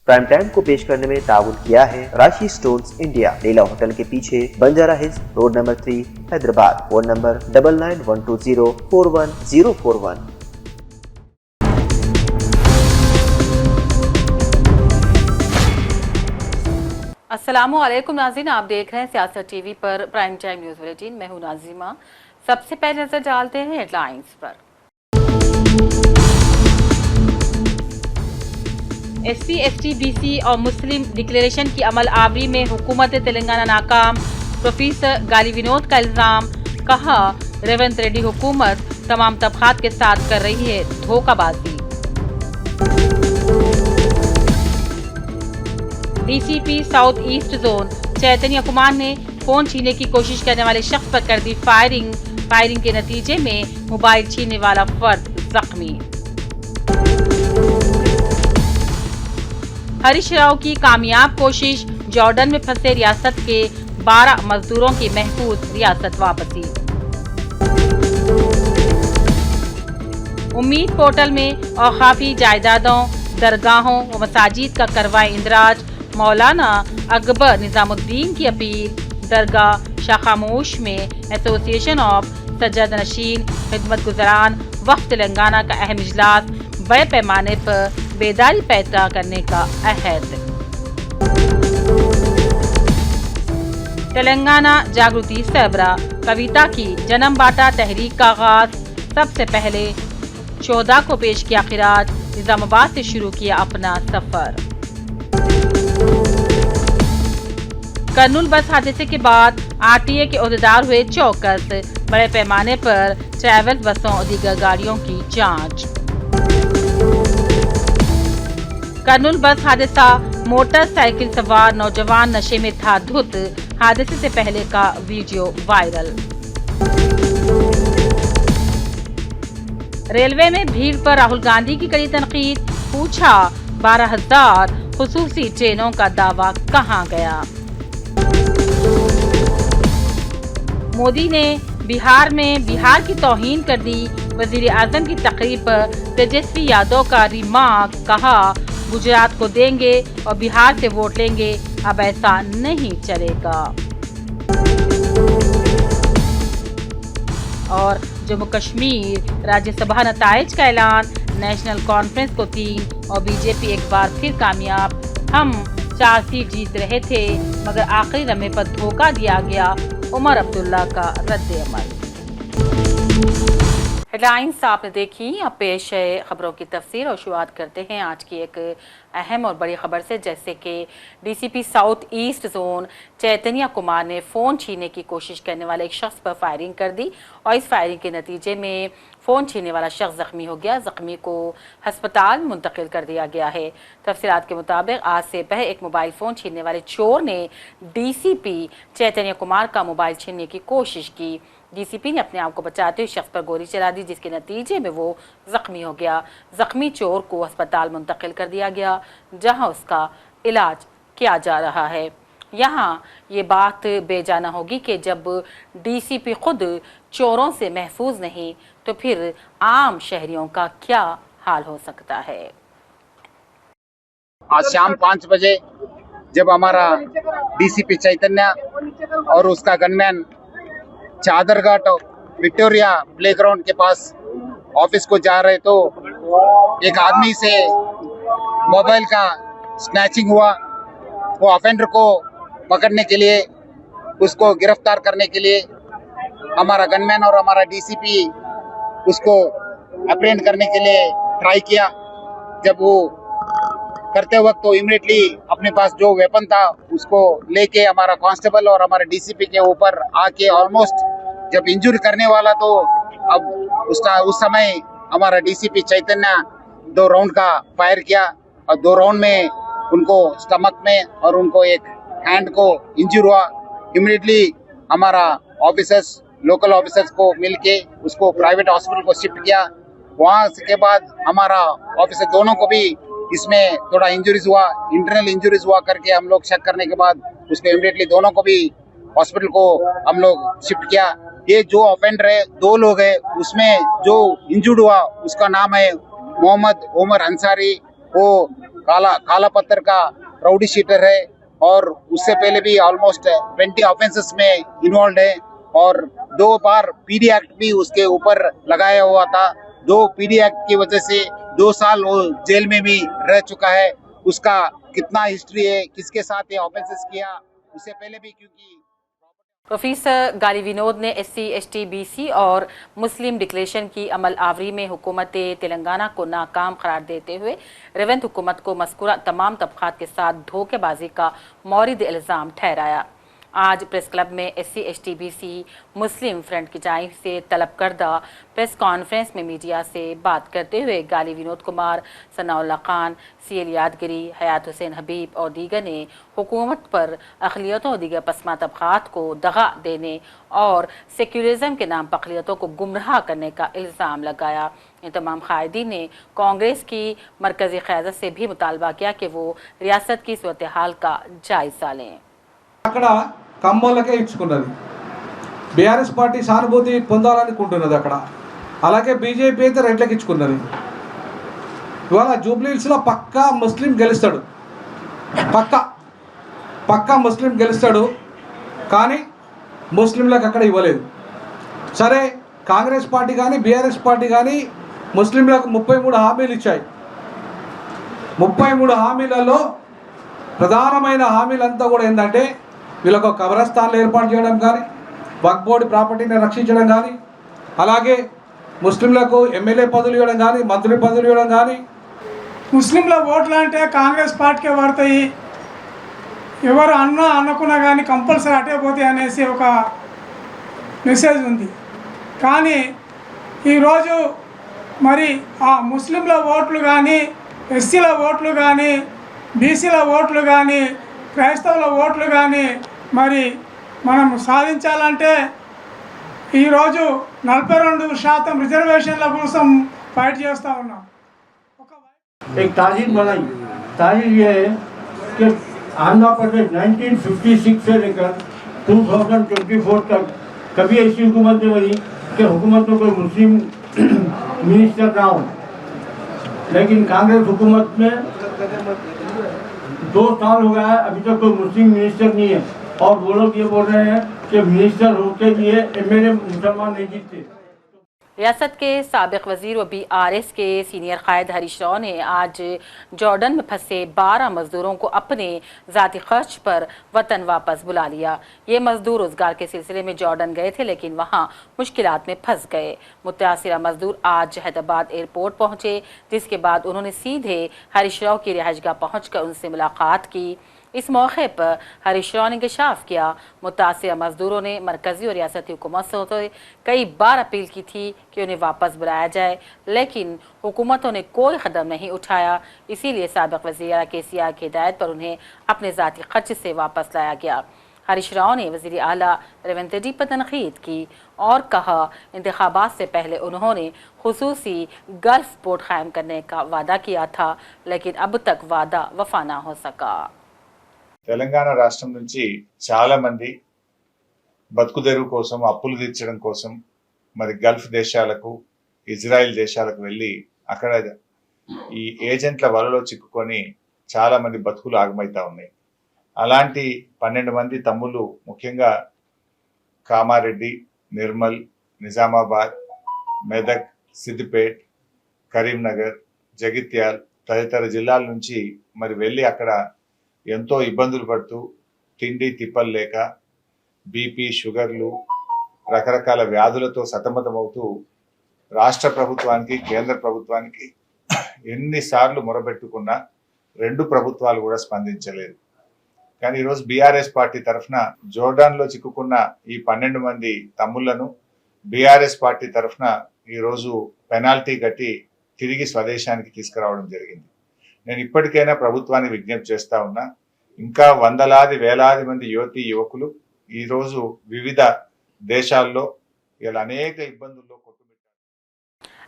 Prime time को पेश करने में ताउन किया है राशि स्टोन्स इंडिया, लीला होटल के पीछे, Banjara hills, road number 3, Hyderabad. Phone number 9912041041। अस्सलामुअलैकुम नाज़रीन, आप देख रहे हैं सियासत टीवी पर प्राइम टाइम न्यूज़ बुलेटिन। मैं हूं नाजिमा। सबसे पहले नजर डालते हैं हेडलाइंस पर। SC, ST, BC और मुस्लिम डिक्लेरेशन की अमल आवरी में हुकूमत तेलंगाना नाकाम। प्रोफेसर गाली विनोद का इल्जाम, कहा रेवंत रेड्डी हुकूमत तमाम तबकात के साथ कर रही है धोखाबाजी। DCP साउथ ईस्ट जोन चैतन्य कुमार ने फोन छीनने की कोशिश करने वाले शख्स पर कर दी फायरिंग। फायरिंग के नतीजे में मोबाइल छीनने वाला फर्द जख्मी। हरीश राव की कामयाब कोशिश, जॉर्डन में फंसे रियासत के 12 मजदूरों की महफूज रियासत वापसी। उम्मीद पोर्टल में औकाफी जायदादों, दरगाहों व मसाजिद का करवाएं इंदराज। मौलाना अकबर निजामुद्दीन की अपील। दरगाह शाखामोश में एसोसिएशन ऑफ सज्जाद नशीन खिदमत गुजरान वक्फ तेलंगाना का अहम इजलास, बड़े पैमाने पर बेदारी पैदा करने का अहद। तेलंगाना जागृति सरबरा, कविता की जन्म बाटा तहरीक का आगाज। सबसे पहले 14 को पेश किया खिराज, निजामाबाद से शुरू किया अपना सफर। कर्नूल बस हादसे के बाद RTA के ओहदेदार हुए चौकस, बड़े पैमाने पर ट्रैवल बसों और दीगर गाड़ियों की जांच। कर्नूल बस हादसा, मोटरसाइकिल सवार नौजवान नशे में था धुत। हादसे से पहले का वीडियो वायरल। रेलवे में भीड़ पर राहुल गांधी की कड़ी तनकीद, पूछा 12,000 खुसूसी ट्रेनों का दावा कहां गया। मोदी ने बिहार की तौहीन कर दी। वजीर आजम की तकरीब पर तेजस्वी यादव का रिमार्क, कहा गुजरात को देंगे और बिहार से वोट लेंगे, अब ऐसा नहीं चलेगा। और जम्मू कश्मीर राज्यसभा नताइज का ऐलान, नेशनल कॉन्फ्रेंस को 3 और बीजेपी एक बार फिर कामयाब। हम 4 सीट जीत रहे थे मगर आखिरी लम्हे पर धोखा दिया गया, उमर अब्दुल्ला का रद्द-ए-अमल। हेडलाइंस आपने देखी। अब पेश है खबरों की तफसीर और शुरुआत करते हैं आज की एक अहम और बड़ी खबर से, जैसे कि DCP साउथ ईस्ट जोन चैतन्य कुमार ने फ़ोन छीनने की कोशिश करने वाले एक शख्स पर फायरिंग कर दी और इस फायरिंग के नतीजे में फ़ोन छीनने वाला शख्स जख्मी हो गया। जख्मी को हस्पताल मुंतकिल कर दिया गया है। तफसीलात के मुताबिक आज से पहले एक मोबाइल फ़ोन छीनने वाले चोर ने DCP चैतन्य कुमार का मोबाइल छीनने की कोशिश की। DCP ने अपने आप को बचाते हुए शख्स पर गोली चला दी, जिसके नतीजे में वो जख्मी हो गया। जख्मी चोर को अस्पताल मुंतकिल कर दिया गया, जहां उसका इलाज किया जा रहा है। यहाँ ये बात बेजाना होगी कि जब DCP खुद चोरों से महफूज नहीं तो फिर आम शहरियों का क्या हाल हो सकता है। आज शाम 5 बजे जब हमारा DCP चैतन्य और उसका गनमैन चादरघाट विक्टोरिया प्लेग्राउंड के पास ऑफिस को जा रहे तो एक आदमी से मोबाइल का स्नैचिंग हुआ। वो ऑफेंडर को पकड़ने के लिए, उसको गिरफ्तार करने के लिए हमारा गनमैन और हमारा DCP उसको अप्रेंड करने के लिए ट्राई किया। जब वो करते वक्त तो इमीडिएटली अपने पास जो वेपन था उसको लेके हमारा कांस्टेबल और हमारे DCP के ऊपर आके ऑलमोस्ट जब इंजरी करने वाला, तो अब उस समय हमारा DCP चैतन्य 2 राउंड का फायर किया और 2 राउंड में उनको स्टमक में और उनको एक हैंड को इंजर हुआ। इमीडिएटली हमारा ऑफिसर्स, लोकल ऑफिसर्स को मिलके उसको प्राइवेट हॉस्पिटल को शिफ्ट किया। वहाँ के बाद हमारा ऑफिसर दोनों को भी इसमें थोड़ा इंजरीज हुआ, इंटरनल इंजरीज हुआ करके हम लोग चेक करने के बाद उसको इमीडिएटली दोनों को भी हॉस्पिटल को हम लोग शिफ्ट किया। ये जो ऑफेंडर है 2 लोग है, उसमें जो इंजर्ड हुआ उसका नाम है मोहम्मद उमर अंसारी। वो काला पत्थर का राउडी शीटर है और उससे पहले भी ऑलमोस्ट 20 ऑफेंसेस में इन्वॉल्व है और 2 बार पीडी एक्ट भी उसके ऊपर लगाया हुआ था। 2 पीडी एक्ट की वजह से 2 साल वो जेल में भी रह चुका है। उसका कितना हिस्ट्री है, किसके साथ ये ऑफेंसेस किया उससे पहले भी, क्योंकि प्रोफेसर गाली विनोद ने SC, ST, BC और मुस्लिम डिक्लेरेशन की अमल आवरी में हुकूमत तेलंगाना को नाकाम करार देते हुए रेवंत हुकूमत को मज़कूरा तमाम तबक़ात के साथ धोखेबाजी का मौरिद इल्ज़ाम ठहराया। आज प्रेस क्लब में SC, ST, BC मुस्लिम फ्रंट की जानिब से तलब करदा प्रेस कॉन्फ्रेंस में मीडिया से बात करते हुए गाली विनोद कुमार, सनाउल्लाह खान, CL यादगिरी, हयात हुसैन हबीब और दीगर ने हुकूमत पर अक़लियतों और दीगर पसमा तबक़ात को दगा देने और सेक्युलरिज़म के नाम पर अक़लियतों को गुमराह करने का इल्ज़ाम लगाया। इन तमाम कायदीन ने कांग्रेस की मरकज़ी क़यादत से भी मुतालबा किया कि वो रियासत की सूरत हाल का जायज़ा लें। అక్కడ కమ్మోళ్ళకే ఇచ్చుకున్నది బీఆర్ఎస్ పార్టీ సానుభూతి పొందాలనుకుంటున్నది అక్కడ అలాగే బీజేపీ అయితే రెడ్లకి ఇచ్చుకున్నది ఇవాళ జూబ్లీహిల్స్లో పక్కా ముస్లిం గెలుస్తాడు పక్కా ముస్లిం గెలుస్తాడు కానీ ముస్లింలకు అక్కడ ఇవ్వలేదు సరే కాంగ్రెస్ పార్టీ కానీ బీఆర్ఎస్ పార్టీ కానీ ముస్లింలకు 33 హామీలు ఇచ్చాయి 33 హామీలలో ప్రధానమైన హామీలంతా కూడా ఏంటంటే వీళ్ళకు కబరస్థాన్లు ఏర్పాటు చేయడం కానీ వక్ఫ్ బోర్డు ప్రాపర్టీని రక్షించడం కానీ అలాగే ముస్లింలకు ఎమ్మెల్యే పదవులు ఇవ్వడం కానీ మంత్రి పదవులు ఇవ్వడం కానీ ముస్లింల ఓట్లు అంటే కాంగ్రెస్ పార్టీకే పడతాయి ఎవరు అనుకున్నా కానీ కంపల్సరీ అటే పోతాయి అనేసి ఒక మెసేజ్ ఉంది కానీ ఈరోజు మరి ఆ ముస్లింల ఓట్లు కానీ ఎస్సీల ఓట్లు కానీ బీసీల ఓట్లు కానీ క్రైస్తవుల ఓట్లు కానీ మరి మనం సాధించాలంటే ఈరోజు 42% రిజర్వేషన్ల కోసం ఫైట్ చేస్తూ ఉన్నాం। एक तारीख बनाई। तारीख ये है कि आंध्र प्रदेश 1956 से लेकर 2024 तक कभी ऐसी हुकूमत नहीं बनी कि हुकूमत में कोई मुस्लिम मिनिस्टर ना हो, लेकिन कांग्रेस हुकूमत में 2 साल हो गया है अभी तक कोई मुस्लिम मिनिस्टर नहीं है और वो लोग ये बोल रहे हैं कि मिनिस्टर होके लिए MLA मुसलमान नहीं जीतते। रियासत के साबिक वजीर व BRS के सीनियर कायद हरीश राव ने आज जॉर्डन में फंसे 12 मजदूरों को अपने ज़ाती खर्च पर वतन वापस बुला लिया। ये मजदूर रोजगार के सिलसिले में जॉर्डन गए थे लेकिन वहां मुश्किलात में फंस गए। मुतासिरा मजदूर आज हैदराबाद एयरपोर्ट पहुंचे, जिसके बाद उन्होंने सीधे हरीश राव की रिहाइशगाह पहुंचकर उनसे मुलाकात की। इस मौके पर हरीश राव ने इंकशाफ किया। मुतासिर मजदूरों ने मरकजी और रियासती हुकूमत से कई बार अपील की थी कि उन्हें वापस बुलाया जाए, लेकिन हुकूमतों ने कोई कदम नहीं उठाया। इसीलिए साबिक वज़ीर KCR की हिदायत पर उन्हें अपने ज़ाती खर्च से वापस लाया गया। हरीश राव ने वज़ीर आला रेवंत रेड्डी पर तनकीद की और कहा इंतखाबात से पहले उन्होंने खुसूसी गल्फ पोर्ट कायम करने का वादा किया था, लेकिन अब तक वादा वफा न हो सका। తెలంగాణ రాష్ట్రం నుంచి చాలా మంది బతుకుదెరువు కోసం అప్పులు తీర్చడం కోసం మరి గల్ఫ్ దేశాలకు ఇజ్రాయెల్ దేశాలకు వెళ్ళి అక్కడ ఈ ఏజెంట్ల వలలో చిక్కుకొని చాలా మంది బతుకులు ఆగమైతా ఉన్నాయి। అలాంటి 12 మంది తమ్ముళ్ళు ముఖ్యంగా కామారెడ్డి, నిర్మల్, నిజామాబాద్, మెదక్, సిద్దిపేట్, కరీంనగర్, జగిత్యాల్ తదితర జిల్లాల నుంచి మరి వెళ్ళి అక్కడ ఎంతో ఇబ్బందులు పడుతూ తిండి తిప్పలు లేక బీపీ, షుగర్లు, రకరకాల వ్యాధులతో సతమతమవుతూ రాష్ట్ర ప్రభుత్వానికి, కేంద్ర ప్రభుత్వానికి ఎన్నిసార్లు మొరబెట్టుకున్నా 2 ప్రభుత్వాలు కూడా స్పందించలేదు। కానీ ఈరోజు BRS పార్టీ తరఫున జోర్డాన్లో చిక్కుకున్న ఈ 12 మంది తమ్ముళ్లను BRS పార్టీ తరఫున ఈరోజు పెనాల్టీ కట్టి తిరిగి స్వదేశానికి తీసుకురావడం జరిగింది। నేను ఇప్పటికైనా ప్రభుత్వాన్ని విజ్ఞప్తి చేస్తా ఉన్నా, ఇంకా వందలాది వేలాది మంది యువతీ యువకులు ఈరోజు వివిధ దేశాల్లో ఇలా అనేక ఇబ్బందుల్లో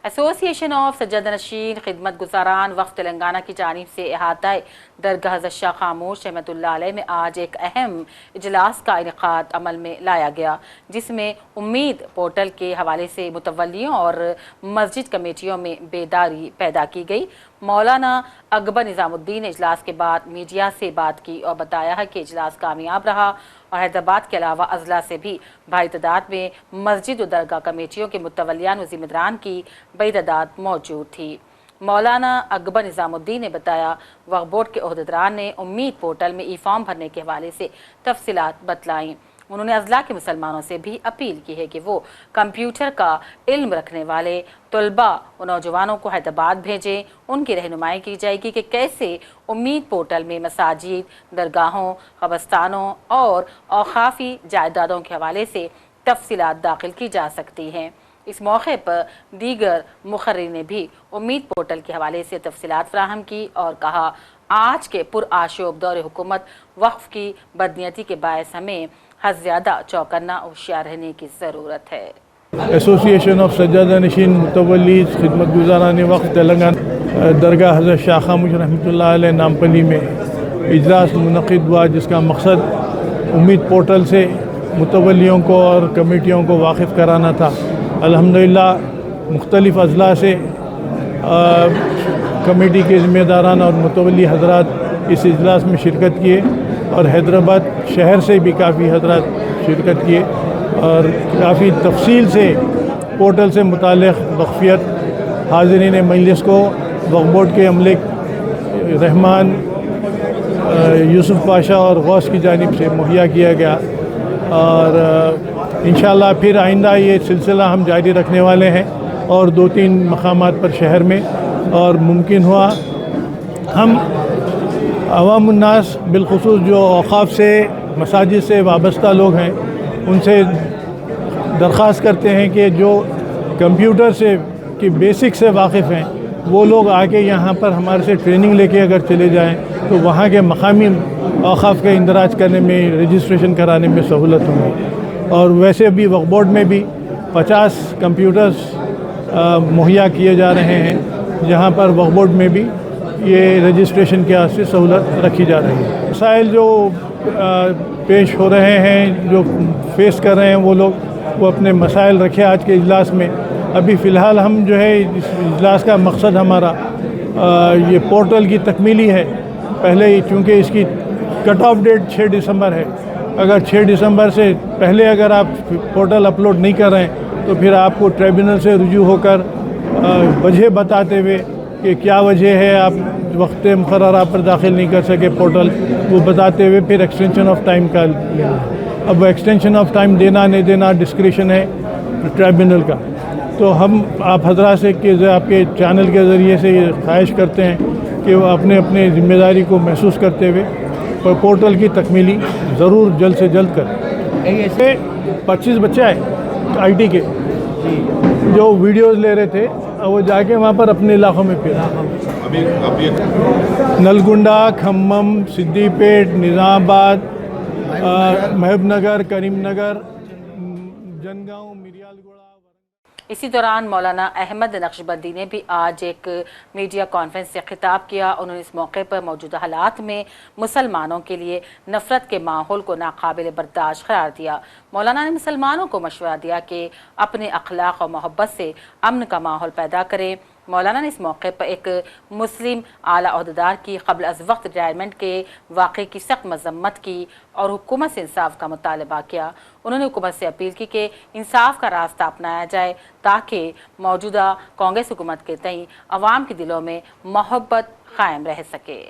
एसोसिएशन ऑफ सज्जदनशीन खिदमत गुजारान वक्फ तेलंगाना की जानिब से अहाता दरगाह हज़रत शाह खामोश रहमतुल्लाह अलैह में आज एक अहम इजलास का इनेकाद अमल में लाया गया, जिसमें उम्मीद पोर्टल के हवाले से मुतवल्लियों और मस्जिद कमेटियों में बेदारी पैदा की गई। मौलाना अकबर निजामुद्दीन ने इजलास के बाद मीडिया से बात की और बताया है कि इजलास कामयाब रहा और हैदराबाद के अलावा अजला से भी भारी तादाद में मस्जिद और दरगाह कमेटियों के मुतवलियान व जिम्मेदारान की बड़ी तादाद मौजूद थी। मौलाना अकबर निजामुद्दीन ने बताया वक्फ बोर्ड के ओहदेदारान ने उम्मीद पोर्टल में ई फॉर्म भरने के हवाले से तफसीलात बतलाई। उन्होंने अजला के मुसलमानों से भी अपील की है कि वो कंप्यूटर का इल्म रखने वाले तलबा और नौजवानों को हैदराबाद भेजें। उनकी रहनुमाई की जाएगी कि कैसे उम्मीद पोर्टल में मसाजिद, दरगाहों, कब्रिस्तानों और औकाफी जायदादों के हवाले से तफसीलात दाखिल की जा सकती हैं। इस मौके पर दीगर मुखर्रिरीन ने भी उम्मीद पोर्टल के हवाले से तफसीलात फराहम की और कहा, आज के पुरआशोब दौर हुकूमत वक्फ की बदनीयती के बायस हमें हद ज़्यादा चौकन्ना और होशियार रहने की ज़रूरत है। एसोसिएशन ऑफ सज्जादा नशीन मुतवल्लीस खिदमत गुजारान वक्फ तेलंगाना दरगाह हज़रत शाह खामोश रहमतुल्लाह अलैह नामपली में इजलास मुनक़िद हुआ, जिसका मकसद उम्मीद पोर्टल से मुतवल्लियों को और कमेटियों को वाकिफ़ कराना था। अल्हम्दुलिल्लाह मुख्तलिफ़ अजला से कमेटी के ज़िम्मेदारान और मुतवल्ली हज़रात इस इजलास में शिरकत किए और हैदराबाद शहर से भी काफ़ी हज़रात शिरकत किए और काफ़ी तफसील से पोर्टल से मुताल्लिक़ वक्फ़ियत हाज़रीन मजलिस को वक्फ बोर्ड के अमले रहमान यूसुफ पाशा और गौस की जानिब से मुहैया किया गया और इंशाअल्लाह फिर आइंदा ये सिलसिला हम जारी रखने वाले हैं और 2-3 मकामात पर शहर में, और मुमकिन हुआ हम अवामुन्नास बिलखुसूस जो औक़ाफ़ से मसाजिद से वाबस्ता लोग हैं उनसे दरख्वास्त करते हैं कि जो कंप्यूटर से की बेसिक से वाकिफ़ हैं वो लोग आके यहाँ पर हमारे से ट्रेनिंग लेके अगर चले जाएं तो वहाँ के मकामी औक़ाफ़ के इंदराज करने में, रजिस्ट्रेशन कराने में सहूलत होंगी। और वैसे भी वक्फ बोर्ड में भी 50 कंप्यूटर्स मुहैया किए जा रहे हैं, जहाँ पर वक्फ बोर्ड में भी ये रजिस्ट्रेशन के वास्ते सहूलत रखी जा रही है। मसाइल जो पेश हो रहे हैं, जो फेस कर रहे हैं वो लोग, वो अपने मसाइल रखे आज के इजलास में। अभी फ़िलहाल हम जो है इस इजलास का मकसद हमारा ये पोर्टल की तकमीली है। पहले चूँकि इसकी कट ऑफ डेट 6 दिसंबर है, अगर 6 दिसंबर से पहले अगर आप पोर्टल अपलोड नहीं कर रहे हैं तो फिर आपको ट्रिब्यूनल से रुजू होकर वजह बताते हुए कि क्या वजह है आप वक्त मुकर्ररा पर दाखिल नहीं कर सके पोर्टल, वो बताते हुए फिर एक्सटेंशन ऑफ टाइम का लेना। अब वो एक्सटेंशन ऑफ टाइम देना नहीं देना डिस्क्रिशन है ट्रिब्यूनल का। तो हम आप हजरा से आपके चैनल के ज़रिए से ये ख्वाहिश करते हैं कि वो अपने अपने ज़िम्मेदारी को महसूस करते हुए पोर्टल की तकमीली ज़रूर जल्द से जल्द करें। ऐसे 25 बच्चे आए आईटी के जो वीडियोस ले रहे थे, वो जाके वहाँ पर अपने इलाक़ों में फिर नलगुंडा, खम्मम, सिद्दीपेट, निज़ामाबाद, महबूबनगर, करीमनगर, जनगांव, मिरियालगुड़ा। इसी दौरान मौलाना अहमद नक्शबंदी ने भी आज एक मीडिया कॉन्फ्रेंस से खिताब किया। उन्होंने इस मौके पर मौजूदा हालात में मुसलमानों के लिए नफ़रत के माहौल को नाकाबिल बर्दाश्त करार दिया। मौलाना ने मुसलमानों को मशवरा दिया कि अपने अखलाक और मोहब्बत से अमन का माहौल पैदा करें। मौलाना ने इस मौके पर एक मुस्लिम आला अहदेदार की क़ब्ल अज़ वक्त रिटायरमेंट के वाक़े की सख्त मजम्मत की और हुकूमत से इंसाफ का मुतालबा किया। उन्होंने हुकूमत से अपील की कि इंसाफ का रास्ता अपनाया जाए ताकि मौजूदा कांग्रेस हुकूमत के तई अवाम के दिलों में मोहब्बत कायम रह सके।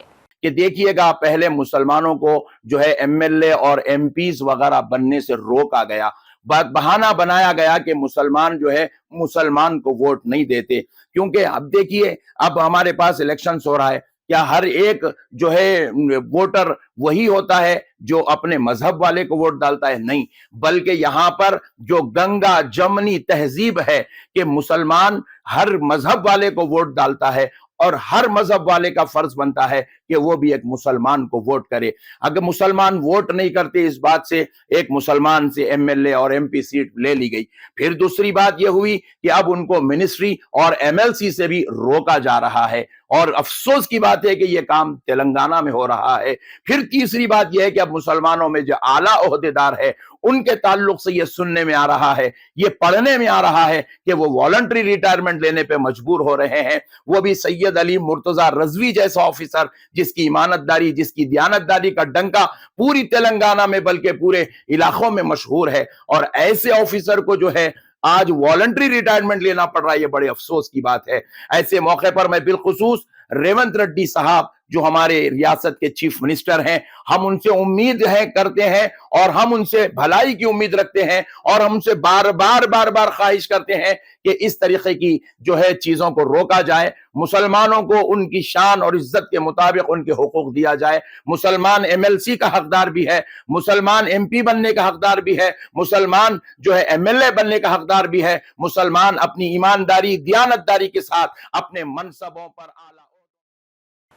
कि देखिएगा, पहले मुसलमानों को जो है एमएलए और एमपीज वगैरह बनने से रोका गया, बहाना बनाया गया कि मुसलमान जो है मुसलमान को वोट नहीं देते। क्योंकि अब देखिए, अब हमारे पास इलेक्शंस हो रहा है, क्या हर एक जो है वोटर वही होता है जो अपने मजहब वाले को वोट डालता है? नहीं, बल्कि यहाँ पर जो गंगा जमनी तहजीब है कि मुसलमान हर मजहब वाले को वोट डालता है और हर मजहब वाले का फर्ज बनता है कि वो भी एक मुसलमान को वोट करे। अगर मुसलमान वोट नहीं करते, इस बात से एक मुसलमान से एमएलए और एमपी सीट ले ली गई। फिर दूसरी बात यह हुई कि अब उनको मिनिस्ट्री और एमएलसी से भी रोका जा रहा है, और अफसोस की बात है कि यह काम तेलंगाना में हो रहा है। फिर तीसरी बात यह है कि अब मुसलमानों में जो आला ओहदेदार है उनके ताल्लुक से यह सुनने में आ रहा है, यह पढ़ने में आ रहा है कि वो वॉलंटरी रिटायरमेंट लेने पे मजबूर हो रहे हैं। वो भी सैयद अली मुर्तजा रजवी जैसा ऑफिसर, जिसकी ईमानतदारी, जिसकी दयानतदारी का डंका पूरी तेलंगाना में बल्कि पूरे इलाकों में मशहूर है, और ऐसे ऑफिसर को जो है आज वॉलंटरी रिटायरमेंट लेना पड़ रहा है, ये बड़े अफसोस की बात है। ऐसे मौके पर मैं बिलखुसूस रेवंत रेड्डी साहब जो हमारे रियासत के चीफ मिनिस्टर हैं, हम उनसे उम्मीद है करते हैं और हम उनसे भलाई की उम्मीद रखते हैं, और हम उनसे बार बार ख्वाहिश करते हैं कि इस तरीके की जो है चीजों को रोका जाए, मुसलमानों को उनकी शान और इज्जत के मुताबिक उनके हुकूक दिया जाए। मुसलमान एमएलसी का हकदार भी है, मुसलमान एमपी बनने का हकदार भी है, मुसलमान जो है एमएलए बनने का हकदार भी है। मुसलमान अपनी ईमानदारी, दयानतदारी के साथ अपने मनसबों पर आला।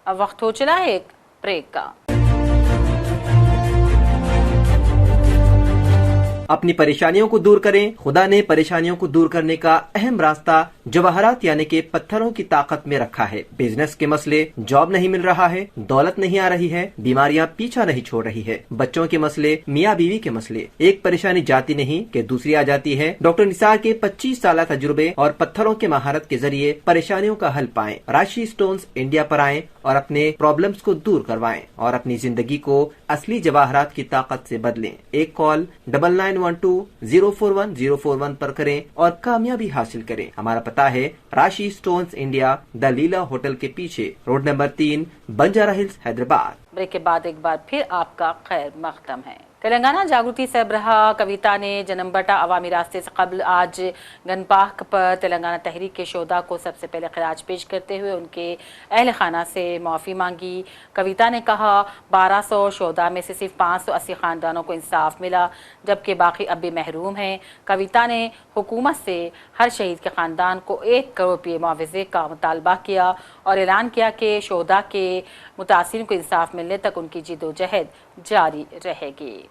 अब वक्त हो चला है एक ब्रेक का। अपनी परेशानियों को दूर करें। खुदा ने परेशानियों को दूर करने का अहम रास्ता जवाहरात यानी कि पत्थरों की ताकत में रखा है। बिजनेस के मसले, जॉब नहीं मिल रहा है, दौलत नहीं आ रही है, बीमारियां पीछा नहीं छोड़ रही है, बच्चों के मसले, मियाँ बीवी के मसले, एक परेशानी जाती नहीं कि दूसरी आ जाती है। डॉक्टर निसार के 25 साल तजुर्बे और पत्थरों के महारत के जरिए परेशानियों का हल पाएं। राशि स्टोन्स इंडिया पर आएं और अपने प्रॉब्लम्स को दूर करवाएं और अपनी जिंदगी को असली जवाहरात की ताकत से बदलें। एक कॉल 9912041041 पर करें और कामयाबी हासिल करें। हमारा पता है Rashi stones India, the Leela hotel के पीछे, road number 3, Banjara hills, Hyderabad. Break के बाद एक बार फिर आपका खैर मकदम है। तेलंगाना जागृति सरबराह कविता ने जनमबटा अवामी रास्ते से कबल आज गनपाक पर तेलंगाना तहरीक के शोधा को सबसे पहले खराज पेश करते हुए उनके अहल खाना से माफ़ी मांगी। कविता ने कहा 1200 शोधा में से सिर्फ 580 ख़ानदानों को इंसाफ मिला, जबकि बाकी अब भी महरूम हैं। कविता ने हुकूमत से हर शहीद के ख़ानदान को 1 करोड़ रुपये मुआवजे का मुतालबा किया और ऐलान किया कि शोधा के मुतासिरीन को इंसाफ मिलने तक उनकी जिदोजहद जारी रहेगी।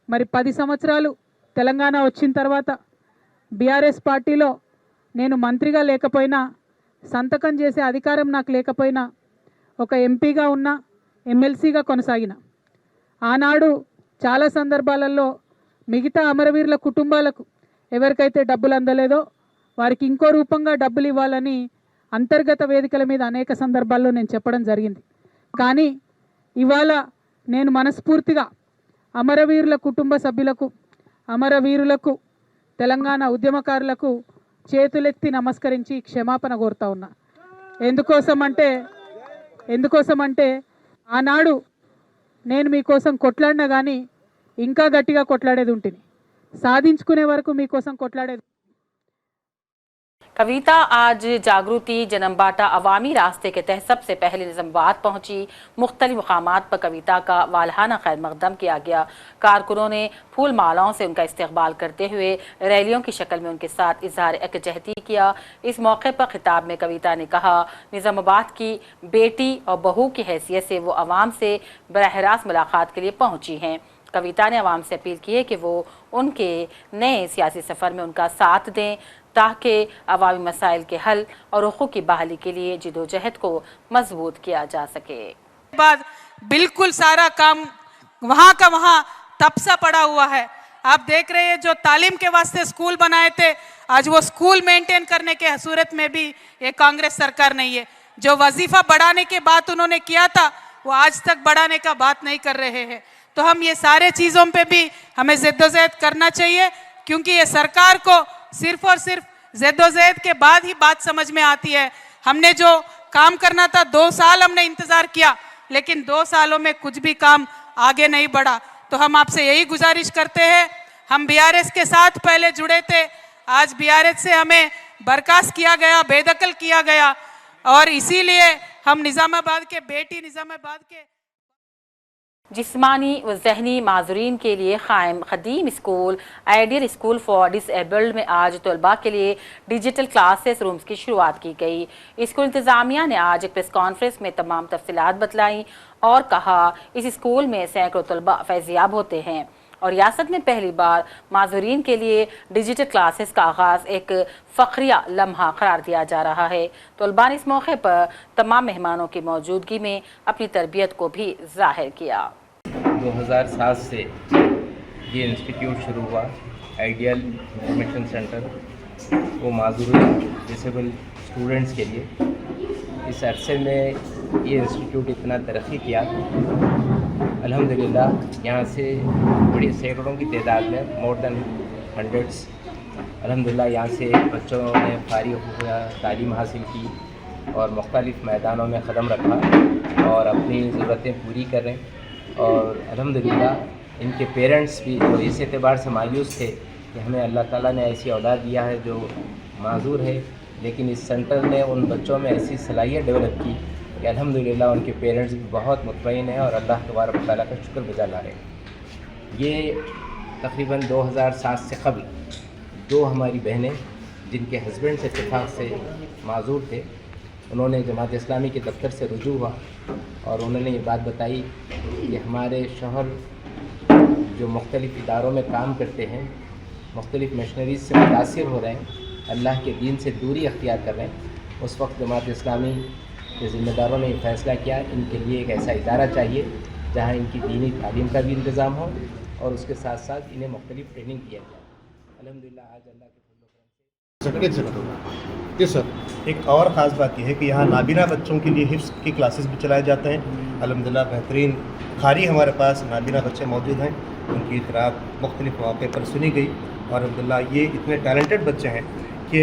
మరి 10 సంవత్సరాలు తెలంగాణ వచ్చిన తర్వాత బీఆర్ఎస్ పార్టీలో నేను మంత్రిగా లేకపోయినా, సంతకం చేసే అధికారం నాకు లేకపోయినా, ఒక ఎంపీగా ఉన్న, ఎమ్మెల్సీగా కొనసాగిన. ఆనాడు చాలా సందర్భాలలో మిగతా అమరవీరుల కుటుంబాలకు ఎవరికైతే డబ్బులు అందలేదో వారికి ఇంకో రూపంగా డబ్బులు ఇవ్వాలని అంతర్గత వేదికల మీద అనేక సందర్భాల్లో నేను చెప్పడం జరిగింది. కానీ ఇవాళ నేను మనస్ఫూర్తిగా అమరవీరుల కుటుంబ సభ్యులకు, అమరవీరులకు, తెలంగాణ ఉద్యమకారులకు చేతులెత్తి నమస్కరించి క్షమాపణ కోరుతా ఉన్నా. ఎందుకోసమంటే ఆనాడు నేను మీకోసం కొట్లాడినా కానీ ఇంకా గట్టిగా కొట్లాడేది ఉంటుంది, సాధించుకునే వరకు మీకోసం కొట్లాడేది. कविता आज जागृति जनमबाटा अवामी रास्ते के तहत सबसे पहले निजामाबाद पहुंची। मुख्तलिफ मकामात पर कविता का वालहाना खैर मकदम किया गया। कारकुनों ने फूल मालाओं से उनका इस्तकबाल करते हुए रैलियों की शक्ल में उनके साथ इजहार यकजहती किया। इस मौके पर खिताब में कविता ने कहा निजामाबाद की बेटी और बहू की हैसियत से वो अवाम से बराह रास्त मुलाकात के लिए पहुंची हैं। कविता ने अवाम से अपील की है कि वो उनके नए सियासी सफ़र में उनका साथ दें ताकि अवामी मसाइल के हल और हुकूक की बहाली के लिए जिदोजहद को मजबूत किया जा सके। बाद बिल्कुल सारा काम वहाँ का वहाँ तपसा पड़ा हुआ है। आप देख रहे हैं जो तालीम के वास्ते स्कूल बनाए थे, आज वो स्कूल मेंटेन करने के सूरत में भी ये कांग्रेस सरकार नहीं है। जो वजीफा बढ़ाने की बात उन्होंने किया था वो आज तक बढ़ाने का बात नहीं कर रहे हैं। तो हम ये सारे चीज़ों पे भी हमें जद्दोजहद करना चाहिए, क्योंकि ये सरकार को सिर्फ और सिर्फ जद्दोजहद के बाद ही बात समझ में आती है। हमने जो काम करना था 2 साल हमने इंतज़ार किया, लेकिन 2 सालों में कुछ भी काम आगे नहीं बढ़ा। तो हम आपसे यही गुजारिश करते हैं, हम बीआरएस के साथ पहले जुड़े थे, आज बीआरएस से हमें बर्खास्त किया गया, बेदखल किया गया, और इसीलिए हम निज़ामाबाद के जिस्मानी व जहनी माजूरीन के लिए कायम खदीम school ideal school for disabled में आज तलबा के लिए डिजिटल क्लासेस रूम्स की शुरुआत की गई। स्कूल इंतजामिया ने आज एक प्रेस कॉन्फ्रेंस में तमाम तफसीलात बतलाई और कहा इस स्कूल में सैकड़ों तलबा फैज़याब होते हैं और रियासत में पहली बार माजूरीन के लिए डिजिटल क्लासेस का आगाज़ एक फ़ख्रिया लम्हा करार दिया जा रहा है। तलबा ने इस मौके पर तमाम मेहमानों की मौजूदगी में अपनी तरबियत को भी जाहिर किया। 2007 से ये इंस्टीट्यूट शुरू हुआ, आइडियल इंफॉर्मेशन सेंटर, वो माजूर डिसेबल स्टूडेंट्स के लिए। इस अरसे में ये इंस्टीट्यूट इतना तरक्की किया, अल्हम्दुलिल्लाह यहाँ से बड़ी सैकड़ों की तादाद में, मोर देन हंड्रेड्स, अल्हम्दुलिल्लाह यहाँ से बच्चों ने फारिग हुआ तालीम हासिल की और मुख्तलिफ़ मैदानों में क़दम रखा और अपनी ज़रूरतें पूरी कर रहे हैं। और अल्हम्दुलिल्लाह इनके पेरेंट्स भी जो इस एतबार से मायूस थे कि हमें अल्लाह ताला ने ऐसी औलाद दिया है जो माजूर है, लेकिन इस सेंटर ने उन बच्चों में ऐसी सलाहियत डेवलप की कि अल्हम्दुलिल्लाह उनके पेरेंट्स भी बहुत मुतमईन हैं और अल्लाह तबारक व तआला का शुक्रगुज़ार ला रहे हैं। ये तकरीबन 2007 से कबल दो हमारी बहनें जिनके हस्बैंड से इत्तेफाक से माजूर थे, उन्होंने जमात इस्लामी के दफ्तर से रुजू हुआ और उन्होंने ये बात बताई कि हमारे शौहर जो मुख्तलिफ़ इदारों में काम करते हैं, मुख्तलिफ़ मशीनरीज से मुतासिर हो रहे हैं, अल्लाह के दीन से दूरी अख्तियार कर रहे हैं। उस वक्त जमात इस्लामी के ज़िम्मेदारों ने यह फ़ैसला किया इनके लिए एक ऐसा इदारा चाहिए जहाँ इनकी दीनी तालीम का भी इंतज़ाम हो और उसके साथ साथ इन्हें मुख्तलिफ़ ट्रेनिंग किया जाए। अल्हम्दुलिल्लाह आज अल्लाह के जी सर, एक और ख़ास बात यह है कि यहाँ नाबीना बच्चों के लिए हिफ्ज़ की क्लासेस भी चलाए जाते हैं। अल्हम्दुलिल्लाह बेहतरीन कारी हमारे पास नाबीना बच्चे मौजूद हैं, उनकी क़राअत मुख्तलिफ़ मौक़े पर सुनी गई और अल्हम्दुलिल्लाह ये इतने टैलेंटेड बच्चे हैं कि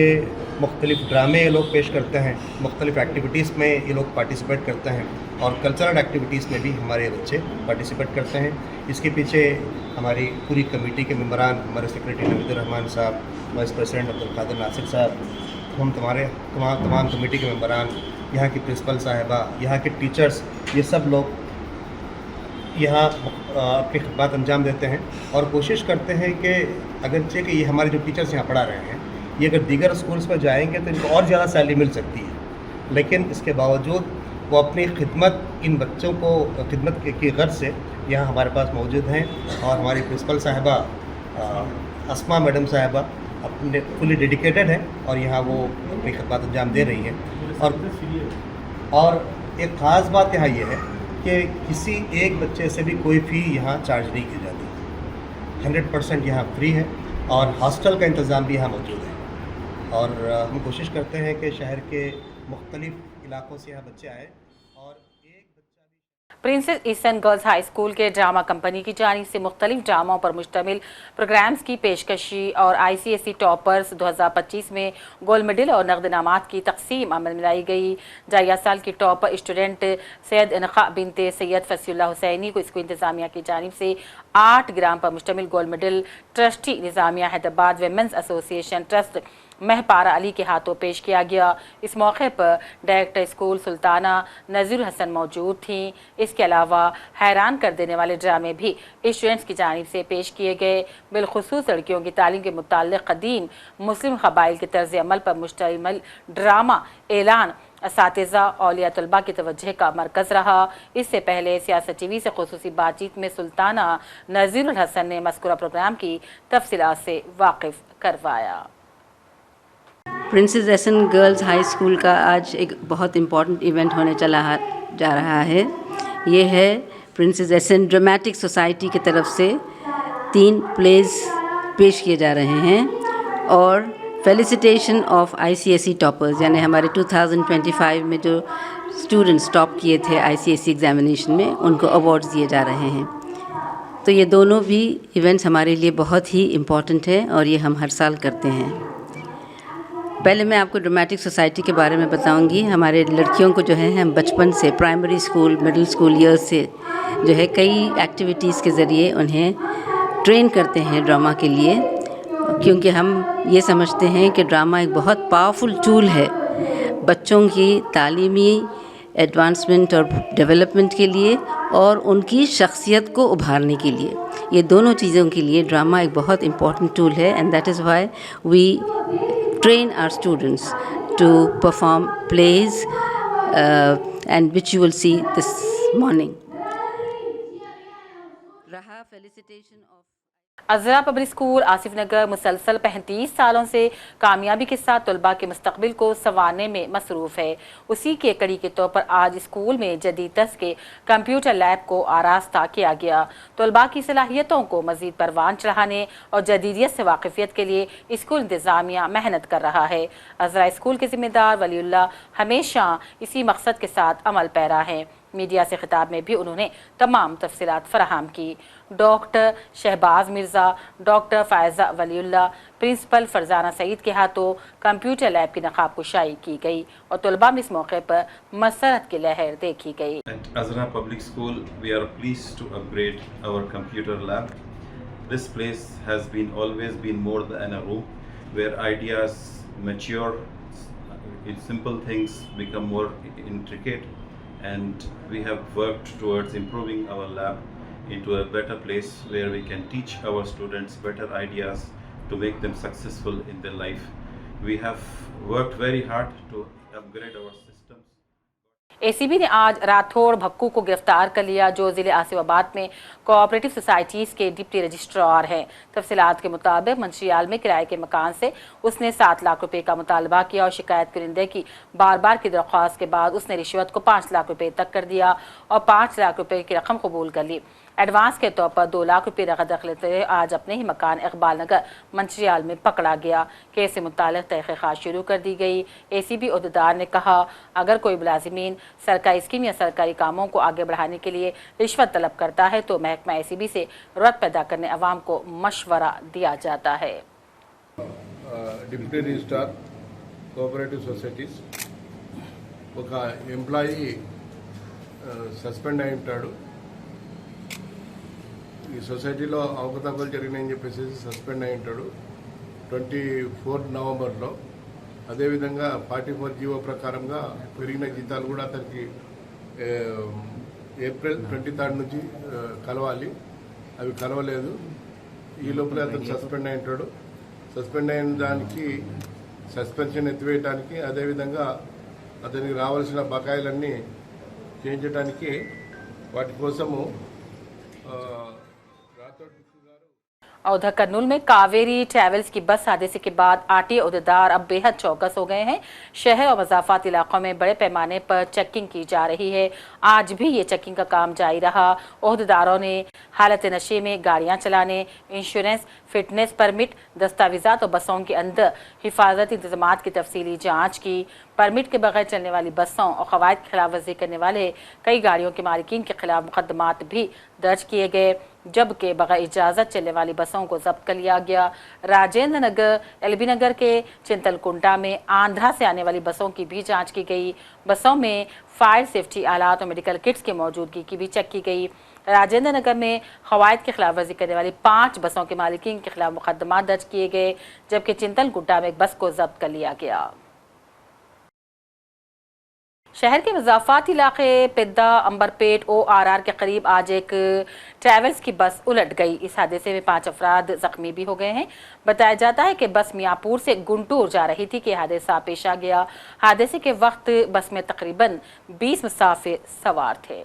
मुख्तलिफ़ ड्रामे ये लोग पेश करते हैं, मुख्तलिफ़ एक्टिविटीज़ में ये लोग पार्टिसिपेट करते हैं और कल्चरल एक्टिविटीज़ में भी हमारे बच्चे पार्टिसिपेट करते हैं। इसके पीछे हमारी पूरी कमेटी के मेंबरान, हमारे सेक्रेटरी नवीद रहमान साहब, वाइस प्रेसिडेंट अब्दुल कादिर नासिर साहब, हम तमाम कमेटी के मेंबरान, यहाँ की प्रिंसिपल साहिबा, यहाँ के टीचर्स, ये सब लोग यहाँ अपनी खिदमत अंजाम देते हैं और कोशिश करते हैं कि अगरचे कि ये हमारे जो टीचर्स यहाँ पढ़ा रहे हैं ये अगर दीगर स्कूल्स में जाएंगे तो इनको और ज़्यादा सैलरी मिल सकती है, लेकिन इसके बावजूद वो अपनी खिदमत इन बच्चों को खिदमत की गर्ज से यहाँ हमारे पास मौजूद हैं और हमारी प्रिंसिपल साहिबा अस्मा मैडम साहिबा अपने फुली डेडिकेटेड है और यहाँ वो अपनी खिदमत अंजाम दे रही हैं। और एक ख़ास बात यहाँ ये है कि किसी एक बच्चे से भी कोई फ़ी यहाँ चार्ज नहीं की जाती, 100% यहाँ फ्री है और हॉस्टल का इंतज़ाम भी यहाँ मौजूद है और हम कोशिश करते हैं कि शहर के मुख्तलिफ़ इलाकों से यहाँ बच्चे आए। और princess eastern girls high school के ड्रामा कंपनी की जानिब से मुख्तलिफ ड्रामाओं पर मुश्तमिल प्रोग्राम्स की पेशकशी और ICSE टॉपर्स 2025 में गोल्ड मेडल और नकद इनामात की तकसीम अमल में लाई गई। जाया साल की टॉपर स्टूडेंट सैयद इनखा बिनते सैयद फसीउल्लाह हुसैनी को स्कूल इंतजामिया की जानिब से 8 ग्राम पर मुश्तमिल gold medal trustee Nizamia Hyderabad women's association trust Mahpara Ali के हाथों पेश किया गया। इस मौके पर डायरेक्टर स्कूल सुल्ताना नज़ीर हसन मौजूद थीं। इसके अलावा हैरान कर देने वाले ड्रामे भी स्टूडेंट्स की जानिब से पेश किए गए। बिलखुसूस लड़कियों की तालीम के मुताल्लिक़ कदीम मुस्लिम क़बाइल के तर्ज़ अमल पर मुश्तमिल ड्रामा ऐलान असातिज़ा औलिया तलबा की तवज्जो का मरकज़ रहा। इससे पहले सियासत TV से ख़ुसूसी बातचीत में सुल्ताना नज़ीर हसन ने मज़कूरा प्रोग्राम की तफसीलात से वाकिफ़ करवाया। प्रिंसेस एसन गर्ल्स हाई स्कूल का आज एक बहुत इम्पॉर्टेंट इवेंट होने जा रहा है। ये है प्रिंसेस एसन ड्रामेटिक सोसाइटी की तरफ से 3 प्लेज पेश किए जा रहे हैं और फेलिसिटेशन ऑफ ICSE टॉपर्स, यानी हमारे 2025 में जो स्टूडेंट्स टॉप किए थे ICSE एग्जामिनेशन में, उनको अवार्ड्स दिए जा रहे हैं। तो ये दोनों भी इवेंट्स हमारे लिए बहुत ही इम्पॉर्टेंट हैं और ये हम हर साल करते हैं। पहले मैं आपको ड्रामेटिक सोसाइटी के बारे में बताऊंगी। हमारे लड़कियों को जो है हम बचपन से primary school, middle school years से जो है कई एक्टिविटीज़ के ज़रिए उन्हें ट्रेन करते हैं ड्रामा के लिए, क्योंकि हम ये समझते हैं कि ड्रामा एक बहुत पावरफुल टूल है बच्चों की तालीमी एडवांसमेंट और डेवलपमेंट के लिए और उनकी शख्सियत को उभारने के लिए। ये दोनों चीज़ों के लिए ड्रामा एक बहुत इम्पॉर्टेंट टूल है and that is why we train our students to perform plays and which you will see this morning. रहा felicitation of Azra public school Asif Nagar मुसलसल 35 सालों से कामयाबी के साथ तलबा के मुस्तकबिल को संवारने में मसरूफ़ है। उसी के कड़ी के तौर पर आज स्कूल में जदीद तर्ज के कंप्यूटर लैब को आरास्ता किया गया। तलबा की सलाहियतों को मज़ीद परवान चढ़ाने और जदीदियत से वाकिफियत के लिए स्कूल इंतज़ामिया मेहनत कर रहा है। अज़रा स्कूल के ज़िम्मेदार वलीउल्लाह हमेशा इसी मकसद के साथ अमल पैरा हैं। मीडिया से खिताब में भी उन्होंने तमाम तफसीलात फराहम की। Doctor Shahbaz Mirza, doctor Faiza Waliullah, principal Farzana Saeed के हाथों कंप्यूटर लैब की नकाब कुशाई की गई और तलबा में इस मौके पर मसरत की लहर देखी गई। At Azra Public School, we are pleased to upgrade our computer lab. This place has always been more than a room where ideas mature, simple things become more intricate, and we have worked towards improving our lab into a better place where we can teach our students better ideas to make them successful in their life. We have worked very hard to upgrade our systems. ACB ने आज राठौड़ भक्कू को गिरफ्तार कर लिया, जो ज़िले आसिफाबाद में cooperative societies के डिप्टी रजिस्ट्रार हैं। तफसीलात के मुताबिक मंशियाल में किराए के मकान से उसने 7 लाख रुपए का मुतालबा किया और शिकायत करिंदे की बार बार की दरख्वास्त के बाद उसने रिश्वत को 5 लाख रुपए तक कर दिया और 5 लाख रुपए की रकम कबूल कर ली। एडवांस के तौर पर 2 लाख रुपये रकम लेते हुए आज अपने ही मकान इकबाल नगर मंशियाल में पकड़ा गया। केस से मुताल्लिक़ तहक़ीक़ात शुरू कर दी गई। ACB ओहदेदार ने कहा, अगर कोई मुलाजिमीन सरकारी स्कीम या सरकारी कामों को आगे बढ़ाने के लिए रिश्वत तलब करता है तो महकमा ACB से रद्द पैदा करने अवाम को मशवरा दिया जाता है। डिप्टी रजिस्ट्रार కోఆపరేటివ్ సొసైటీస్ ఒక ఎంప్లాయీ సస్పెండ్ అయి ఉంటాడు. ఈ సొసైటీలో అవకతవకలు జరిగినాయని చెప్పేసి సస్పెండ్ అయి ఉంటాడు 24 నవంబర్లో. అదేవిధంగా 44 జీవో ప్రకారంగా పెరిగిన జీతాలు కూడా అతనికి ఏప్రిల్ 23 నుంచి కలవాలి. అవి కలవలేదు. ఈ లోపలే అతను సస్పెండ్ అయి ఉంటాడు. సస్పెండ్ అయిన దానికి సస్పెన్షన్ ఎత్తివేయడానికి, అదేవిధంగా అతనికి రావాల్సిన బకాయిలన్నీ చేయించడానికి వాటి కోసము और उधर कर्नूल में कावेरी ट्रैवल्स की बस हादसे के बाद आरटीए ओहदेदार अब बेहद चौकस हो गए हैं। शहर और मज़ाफ़ात इलाकों में बड़े पैमाने पर चेकिंग की जा रही है। आज भी ये चेकिंग का काम जारी रहा। ओहदेदारों ने हालत नशे में गाड़ियां चलाने, इंश्योरेंस, फिटनेस परमिट, दस्तावेज़ात और बसों के अंदर हिफाजती इंतज़ामात की तफसीली जाँच की। परमिट के बगैर चलने वाली बसों और क़वायद की खिलाफ वर्जी करने वाले कई गाड़ियों के मालिकीन के खिलाफ मुकदमात भी दर्ज किए गए, जबकि बगैर इजाज़त चलने वाली बसों को जब्त कर लिया गया। राजेंद्र नगर, एलबी नगर के चिंतलकुंटा में आंध्रा से आने वाली बसों की भी जांच की गई। बसों में फायर सेफ्टी आलात और मेडिकल किट्स की मौजूदगी की भी चेक की गई। राजेंद्र नगर में क़वायद की खिलाफ वर्जी करने वाली 5 बसों के मालिकीन के खिलाफ मुकदमा दर्ज किए गए, जबकि चिंतलकुंटा में एक बस को जब्त कर लिया गया। शहर के मज़ाफ़ात इलाके पिद्दा अंबरपेट ORR के करीब आज एक ट्रैवल्स की बस उलट गई। इस हादसे में 5 अफराद ज़ख्मी भी हो गए हैं। बताया जाता है कि बस मियाँपुर से गुंटूर जा रही थी कि हादसा पेश आ गया। हादसे के वक्त बस में तकरीबन 20 मुसाफिर सवार थे।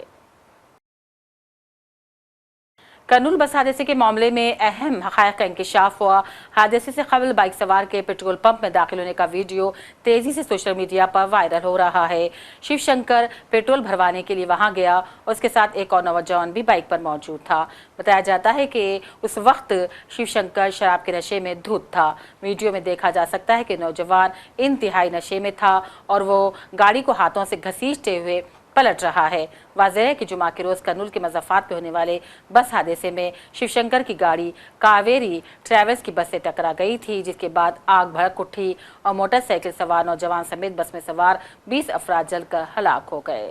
कर्नूल बस हादसे के मामले में अहम हक़ाइक़ का इंकशाफ हुआ। हादसे से कबल बाइक सवार के पेट्रोल पंप में दाखिल होने का वीडियो तेज़ी से सोशल मीडिया पर वायरल हो रहा है। शिव शंकर पेट्रोल भरवाने के लिए वहां गया और उसके साथ एक और नौजवान भी बाइक पर मौजूद था। बताया जाता है कि उस वक्त शिव शंकर शराब के नशे में धुत था। वीडियो में देखा जा सकता है कि नौजवान इंतहाई नशे में था और वो गाड़ी को हाथों से घसीटते हुए पलट रहा है। वाज़ेह है कि जुमा के रोज़ कर्नूल के मज़ाफ़ात पे होने वाले बस हादसे में शिवशंकर की गाड़ी कावेरी ट्रैवल्स की बस से टकरा गई थी, जिसके बाद आग भड़क उठी और मोटरसाइकिल सवार नौजवान समेत बस में सवार 20 अफराद जलकर हलाक हो गए।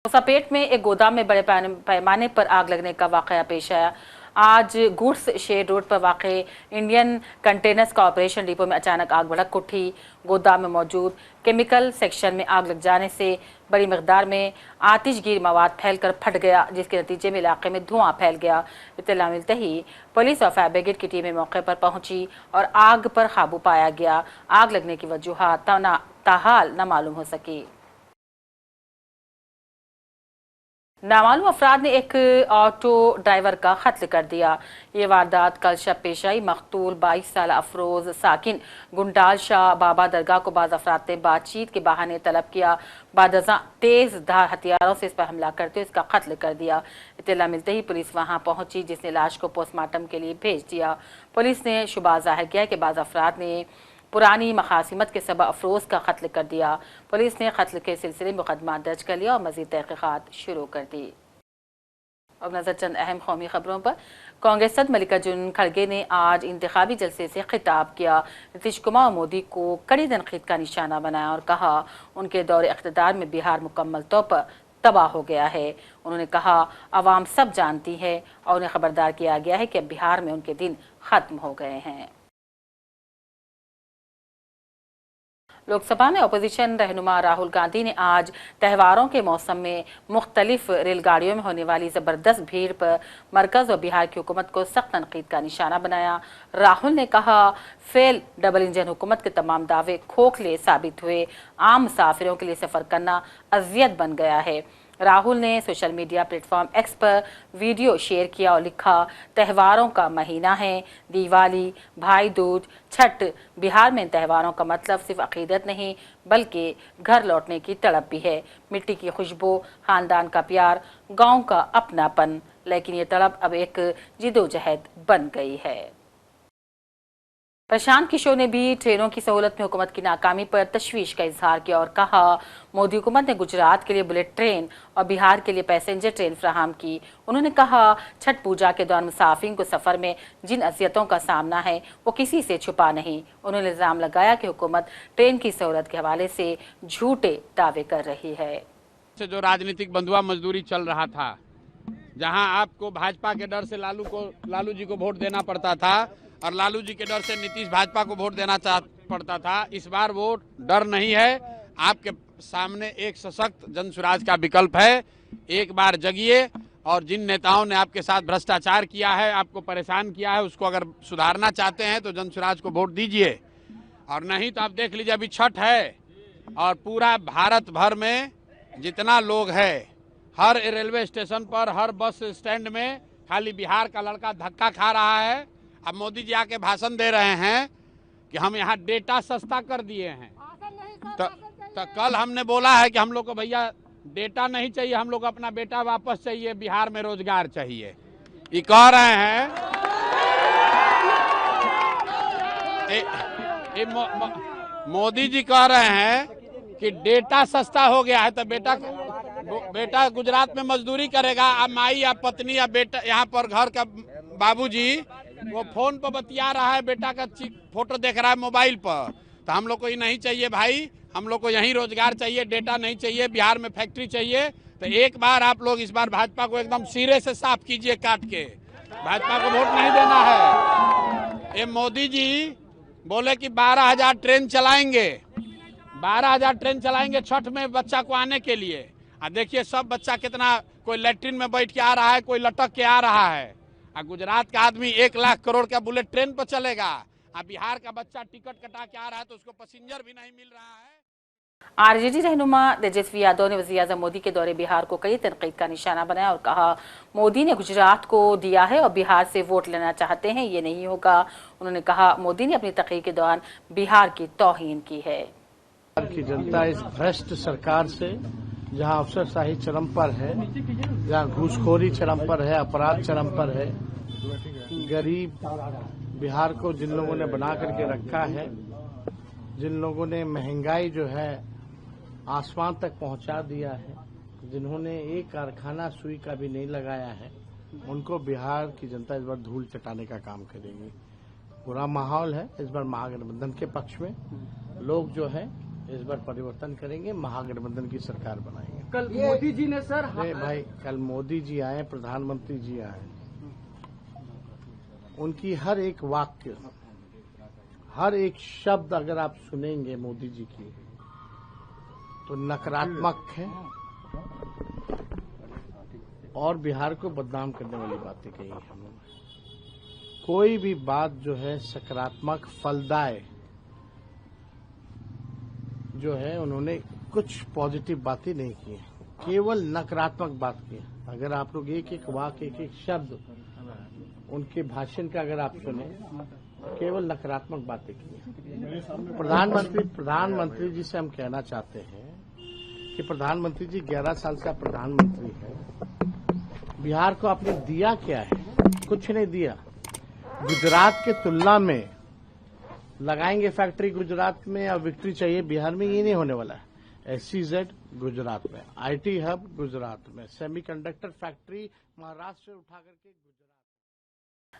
मुसापेट में एक गोदाम में बड़े पैमाने पर आग लगने का वाक़या पेश आया। आज गुड्स शेड रोड पर वाक़े इंडियन कंटेनर्स कॉर्पोरेशन डिपो में अचानक आग भड़क उठी। गोदाम में मौजूद केमिकल सेक्शन में आग लग जाने से बड़ी मिकदार में आतिशगीर मवाद फैलकर फट गया, जिसके नतीजे में इलाके में धुआं फैल गया। इत्तला मिलते ही पुलिस और फायर ब्रिगेड की टीमें मौके पर पहुंची और आग पर काबू पाया गया। आग लगने की वजूहात ताहाल न मालूम हो सकी। नामालूम अफराद ने एक ऑटो ड्राइवर का कत्ल कर दिया। ये वारदात कल शब पेश आई। मकतूल 22 साल अफरोज साकिन गुंडाल शाह बाबा दरगाह को बाज़ अफराद ने बातचीत के बहाने तलब किया। बादज़ां तेज धार हथियारों से इस पर हमला करते हुए इसका कत्ल कर दिया। इत्तला मिलते ही पुलिस वहां पहुंची, जिसने लाश को पोस्टमार्टम के लिए भेज दिया। पुलिस ने शुबा जाहिर किया कि बाज़ अफराद ने पुरानी मखासिमत के सबब अफरोज का कत्ल कर दिया। पुलिस ने कत्ल के सिलसिले में मुकदमा दर्ज कर लिया और मजीद तहकीकात शुरू कर दी। अब नजर चंद अहम कौमी खबरों पर। कांग्रेस सदर मल्लिकार्जुन खड़गे ने आज इंतखाबी जलसे से खिताब किया। नीतीश कुमार और मोदी को कड़ी तनकीद का निशाना बनाया और कहा उनके दौरे इख्तिदार में बिहार मुकम्मल तौर पर तबाह हो गया है। उन्होंने कहा अवाम सब जानती है और उन्हें खबरदार किया गया है कि अब बिहार में उनके दिन खत्म हो गए हैं। लोकसभा में अपोजिशन रहनुमा राहुल गांधी ने आज त्योहारों के मौसम में मुख्तलिफ रेलगाड़ियों में होने वाली ज़बरदस्त भीड़ पर मरकज़ और बिहार की हुकूमत को सख्त तनकीद का निशाना बनाया। राहुल ने कहा फेल डबल इंजन हुकूमत के तमाम दावे खोखले साबित हुए। आम मुसाफिरों के लिए सफ़र करना अजियत बन गया है। राहुल ने सोशल मीडिया प्लेटफॉर्म एक्स पर वीडियो शेयर किया और लिखा त्योहारों का महीना है, दिवाली, भाई दूज, छठ। बिहार में त्योहारों का मतलब सिर्फ अकीदत नहीं बल्कि घर लौटने की तड़प भी है। मिट्टी की खुशबू, खानदान का प्यार, गांव का अपनापन। लेकिन ये तड़प अब एक जिदोजहद बन गई है। प्रशांत किशोर ने भी ट्रेनों की सहूलत में हुकूमत की नाकामी पर तशवीश का इजहार किया और कहा मोदी हुकूमत ने गुजरात के लिए बुलेट ट्रेन और बिहार के लिए पैसेंजर ट्रेन फराहम की। उन्होंने कहा छठ पूजा के दौरान मुसाफिर को सफ़र में जिन अजियतों का सामना है वो किसी से छुपा नहीं। उन्होंने इल्ज़ाम लगाया कि हुकूमत ट्रेन की सहूलत के हवाले से झूठे दावे कर रही है। जो राजनीतिक बंधुआ मजदूरी चल रहा था, जहाँ आपको भाजपा के डर से लालू जी को वोट देना पड़ता था और लालू जी के डर से नीतीश भाजपा को वोट देना पड़ता था, इस बार वो डर नहीं है। आपके सामने एक सशक्त जन स्वराज का विकल्प है। एक बार जगिए और जिन नेताओं ने आपके साथ भ्रष्टाचार किया है, आपको परेशान किया है, उसको अगर सुधारना चाहते हैं तो जन स्वराज को वोट दीजिए। और नहीं तो आप देख लीजिए अभी छठ है और पूरा भारत भर में जितना लोग है, हर रेलवे स्टेशन पर, हर बस स्टैंड में खाली बिहार का लड़का धक्का खा रहा है। अब मोदी जी आके भाषण दे रहे हैं कि हम यहाँ डेटा सस्ता कर दिए हैं। तो कल हमने बोला है कि हम लोग को भैया डेटा नहीं चाहिए, हम लोग को अपना बेटा वापस चाहिए, बिहार में रोजगार चाहिए। ये कह रहे हैं मोदी जी कह रहे हैं कि डेटा सस्ता हो गया है तो बेटा गुजरात में मजदूरी करेगा। अब माई या पत्नी या बेटा यहाँ पर घर का बाबूजी वो फोन पर बतिया रहा है, बेटा का फोटो देख रहा है मोबाइल पर। तो हम लोग को ये नहीं चाहिए भाई, हम लोग को यहीं रोजगार चाहिए, डेटा नहीं चाहिए, बिहार में फैक्ट्री चाहिए। तो एक बार आप लोग इस बार भाजपा को एकदम सिरे से साफ कीजिए, काट के। भाजपा को वोट नहीं देना है। ये मोदी जी बोले कि 12,000 ट्रेन चलाएंगे, 12,000 ट्रेन चलाएंगे छठ में बच्चा को आने के लिए। देखिए सब बच्चा कितना, कोई लैट्रिन में बैठ के आ रहा है, कोई लटक के आ रहा है। गुजरात का आदमी 1 लाख करोड़ का बुलेट ट्रेन पर चलेगा। बिहार का बच्चा टिकट कटा के आ रहा है तो उसको पैसेंजर भी नहीं मिल रहा है। आरजेडी रहनुमा तेजस्वी यादव ने वज़ीर आज़म मोदी के दौरे बिहार को कई तनकीद का निशाना बनाया और कहा मोदी ने गुजरात को दिया है और बिहार से वोट लेना चाहते हैं, ये नहीं होगा। उन्होंने कहा मोदी ने अपनी तकरीर के दौरान बिहार की तौहीन की है। बिहार की जनता इस भ्रष्ट सरकार से, जहां अफसरशाही चरम पर है, जहां घूसखोरी चरम पर है, अपराध चरम पर है, गरीब बिहार को जिन लोगों ने बना करके रखा है, जिन लोगों ने महंगाई जो है आसमान तक पहुंचा दिया है, जिन्होंने एक कारखाना सुई का भी नहीं लगाया है, उनको बिहार की जनता इस बार धूल चटाने का काम करेगी। बुरा माहौल है इस बार महागठबंधन के पक्ष में। लोग जो है इस बार परिवर्तन करेंगे, महागठबंधन की सरकार बनाएंगे। कल मोदी जी ने सर भाई कल मोदी जी आए, प्रधानमंत्री जी आए, उनकी हर एक वाक्य, हर एक शब्द अगर आप सुनेंगे मोदी जी की, तो नकारात्मक है और बिहार को बदनाम करने वाली बातें कही हम लोगों ने। कोई भी बात जो है सकारात्मक फलदाय जो है उन्होंने कुछ पॉजिटिव बातें नहीं की, केवल नकारात्मक बात की। अगर आप लोग एक एक वाक्य एक एक शब्द उनके भाषण का अगर आप सुने, केवल नकारात्मक बातें की। प्रधानमंत्री जी से हम कहना चाहते हैं कि प्रधानमंत्री जी 11 साल से प्रधानमंत्री है, बिहार को आपने दिया क्या है? कुछ नहीं दिया। गुजरात के तुलना में लगाएंगे फैक्ट्री गुजरात में और विक्ट्री चाहिए बिहार में, ये नहीं होने वाला है। SEZ गुजरात में, IT हब गुजरात में, सेमीकंडक्टर फैक्ट्री महाराष्ट्र से उठा करके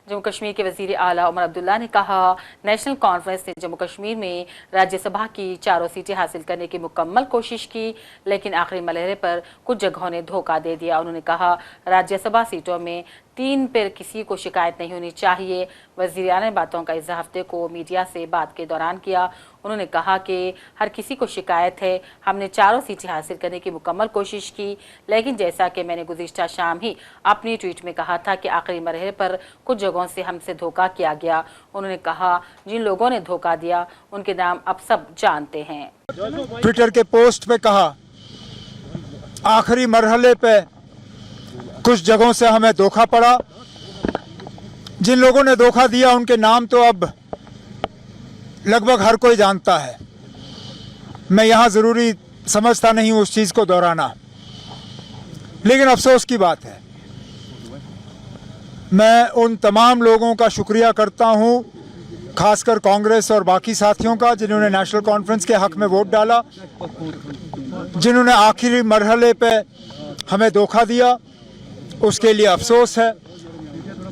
जम्मू कश्मीर के वजीर आला उमर अब्दुल्ला ने कहा, नेशनल कॉन्फ्रेंस ने जम्मू कश्मीर में राज्यसभा की 4 सीटें हासिल करने की मुकम्मल कोशिश की, लेकिन आखिरी मरहले पर कुछ जगहों ने धोखा दे दिया। उन्होंने कहा, राज्यसभा सीटों में 3 पर किसी को शिकायत नहीं होनी चाहिए। वजीर आला ने बातों का इज़्ज़ा हफ्ते को मीडिया से बात के दौरान किया। उन्होंने कहा कि हर किसी को शिकायत है, हमने 4 सीटें हासिल करने की मुकम्मल कोशिश की, लेकिन जैसा कि मैंने गुज़िश्ता शाम ही अपनी ट्वीट में कहा था कि आखिरी मरहले पर कुछ जगहों से हमसे धोखा किया गया। उन्होंने कहा, जिन लोगों ने धोखा दिया उनके नाम अब सब जानते हैं। ट्विटर के पोस्ट पे कहा, आखिरी मरहले पे कुछ जगहों से हमें धोखा पड़ा। जिन लोगों ने धोखा दिया उनके नाम तो अब लगभग हर कोई जानता है। मैं यहाँ ज़रूरी समझता नहीं उस चीज़ को दोहराना, लेकिन अफसोस की बात है। मैं उन तमाम लोगों का शुक्रिया करता हूँ, खासकर कांग्रेस और बाकी साथियों का, जिन्होंने नेशनल कॉन्फ्रेंस के हक में वोट डाला, जिन्होंने आखिरी मरहले पे हमें धोखा दिया, उसके लिए अफसोस है।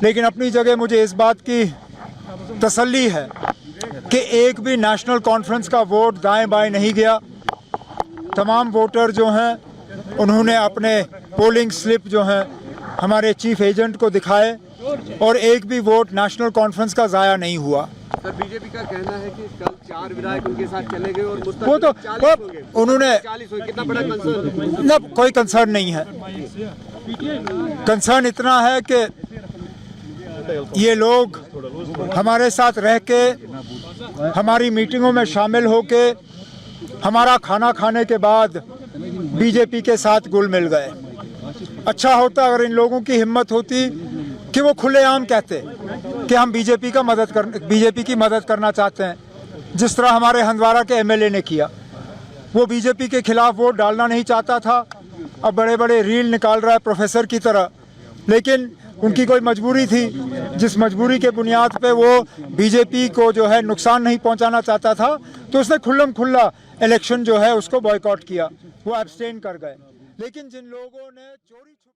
लेकिन अपनी जगह मुझे इस बात की तसल्ली है कि एक भी नेशनल कॉन्फ्रेंस का वोट दाएं बाएं नहीं गया। तमाम वोटर जो हैं उन्होंने अपने पोलिंग स्लिप जो हैं हमारे चीफ एजेंट को दिखाए और एक भी वोट नेशनल कॉन्फ्रेंस का ज़ाया नहीं हुआ। सर, बीजेपी का कहना है कि कल 4 विधायक उनके साथ चले गए और वो तो उन्होंने 40 हुए। कितना बड़ा कंसर्न? न, कोई कंसर्न नहीं है। कंसर्न इतना है कि ये लोग हमारे साथ रह के, हमारी मीटिंगों में शामिल होके, हमारा खाना खाने के बाद बीजेपी के साथ घुल मिल गए। अच्छा होता अगर इन लोगों की हिम्मत होती कि वो खुलेआम कहते कि हम बीजेपी की मदद करना चाहते हैं, जिस तरह हमारे हंदवाड़ा के MLA ने किया। वो बीजेपी के खिलाफ वोट डालना नहीं चाहता था, अब बड़े बड़े रील निकाल रहा है प्रोफेसर की तरह, लेकिन उनकी कोई मजबूरी थी, जिस मजबूरी के बुनियाद पे वो बीजेपी को जो है नुकसान नहीं पहुंचाना चाहता था, तो उसने खुल्लम खुल्ला इलेक्शन जो है उसको बॉयकॉट किया, वो एब्सटेन कर गए। लेकिन जिन लोगों ने चोरी छुपे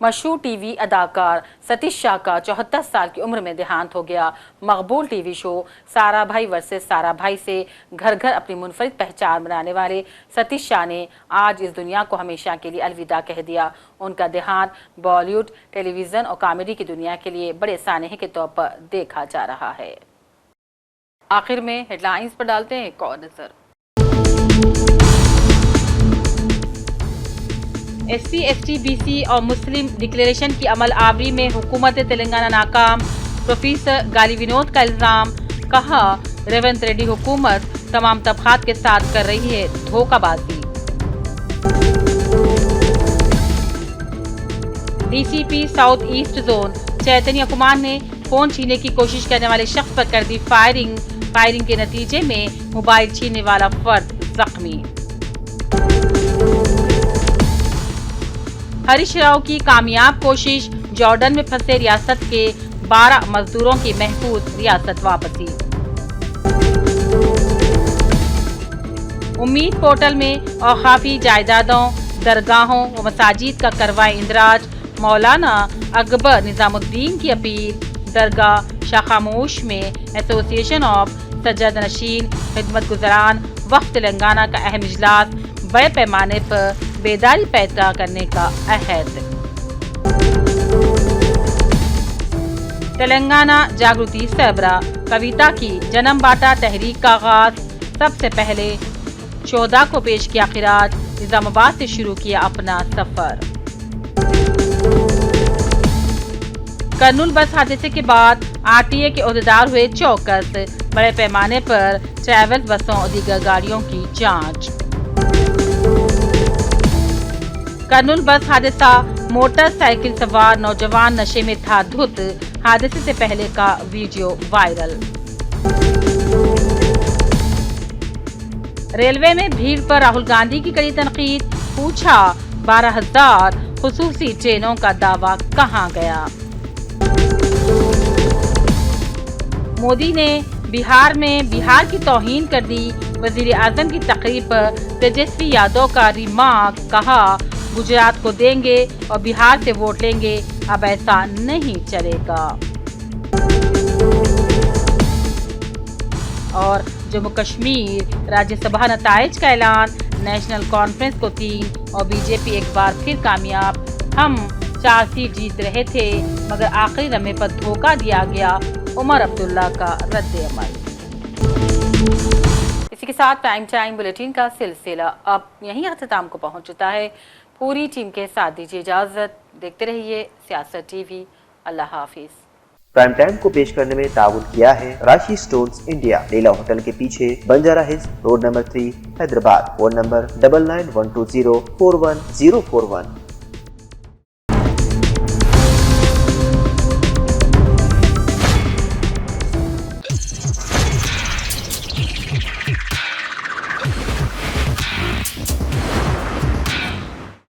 मशहूर टीवी अदाकार सतीश शाह का 74 साल की उम्र में देहांत हो गया। मकबूल टीवी शो सारा भाई वर्सेस सारा भाई से घर घर अपनी मुनफरिद पहचान बनाने वाले सतीश शाह ने आज इस दुनिया को हमेशा के लिए अलविदा कह दिया। उनका देहांत बॉलीवुड, टेलीविजन और कॉमेडी की दुनिया के लिए बड़े सानहे के तौर पर देखा जा रहा है। आखिर में हेडलाइंस पर डालते हैं एक और नजर। SC, ST, BC और मुस्लिम डिक्लेरेशन की अमल आवरी में हुकूमत तेलंगाना नाकाम। प्रोफेसर गाली विनोद का इल्जाम, कहा रेवंत रेड्डी हुकूमत तमाम तबकात के साथ कर रही है धोखाबाजी। DCP साउथ ईस्ट जोन चैतन्य कुमार ने फोन छीनने की कोशिश करने वाले शख्स पर कर दी फायरिंग के नतीजे में मोबाइल छीनने वाला फर्द जख्मी। हरीश राव की कामयाब कोशिश, जॉर्डन में फंसे रियासत के 12 मजदूरों की महफूज रियासत वापसी। उम्मीद पोर्टल में औकाफी जायदादों, दरगाहों व मसाजिद का करवाएं इंदराज। मौलाना अकबर निजामुद्दीन की अपील। दरगाह शाखामोश में एसोसिएशन ऑफ सज्जद नशीन खिदमत गुजरान वक्फ तेलंगाना का अहम इजलास, बड़े पैमाने पर बेदारी पैदा करने का अहद। तेलंगाना जागृति सरबराह कविता की जन्म बाटा तहरीक का आगाज। सबसे पहले शोहदा को पेश किया खिराज, निजामाबाद से शुरू किया अपना सफर। कर्नूल बस हादसे के बाद आरटीए के ओहदेदार हुए चौकस, बड़े पैमाने पर ट्रैवल बसों और दीगर गाड़ियों की जांच। कर्नूल बस हादसा, मोटरसाइकिल सवार नौजवान नशे में था धुत, हादसे से पहले का वीडियो वायरल। रेलवे में भीड़ पर राहुल गांधी की कड़ी तनकीद, पूछा 12,000 खुसूसी ट्रेनों का दावा कहां गया। मोदी ने बिहार में बिहार की तौहीन कर दी, वजीर आजम की तकरीब पर तेजस्वी यादव का रिमार्क, कहा गुजरात को देंगे और बिहार से वोट लेंगे, अब ऐसा नहीं चलेगा। और जम्मू कश्मीर राज्यसभा नताइज का ऐलान, नेशनल कॉन्फ्रेंस को 3 और बीजेपी एक बार फिर कामयाब। हम 4 सीट जीत रहे थे मगर आखिरी लम्हे पर धोखा दिया गया, उमर अब्दुल्ला का रद्द-ए-अमल। इसी के साथ प्राइम टाइम बुलेटिन का सिलसिला अब यहीं अख्ताम को पहुंच चुका है। पूरी टीम के साथ दीजिए इजाजत, देखते रहिए सियासत टीवी। अल्लाह हाफिज। प्राइम टाइम को पेश करने में ताउन किया है राशि स्टोन्स इंडिया, लीला होटल के पीछे, Banjara hills, road number 3, Hyderabad. Phone number 9912041041।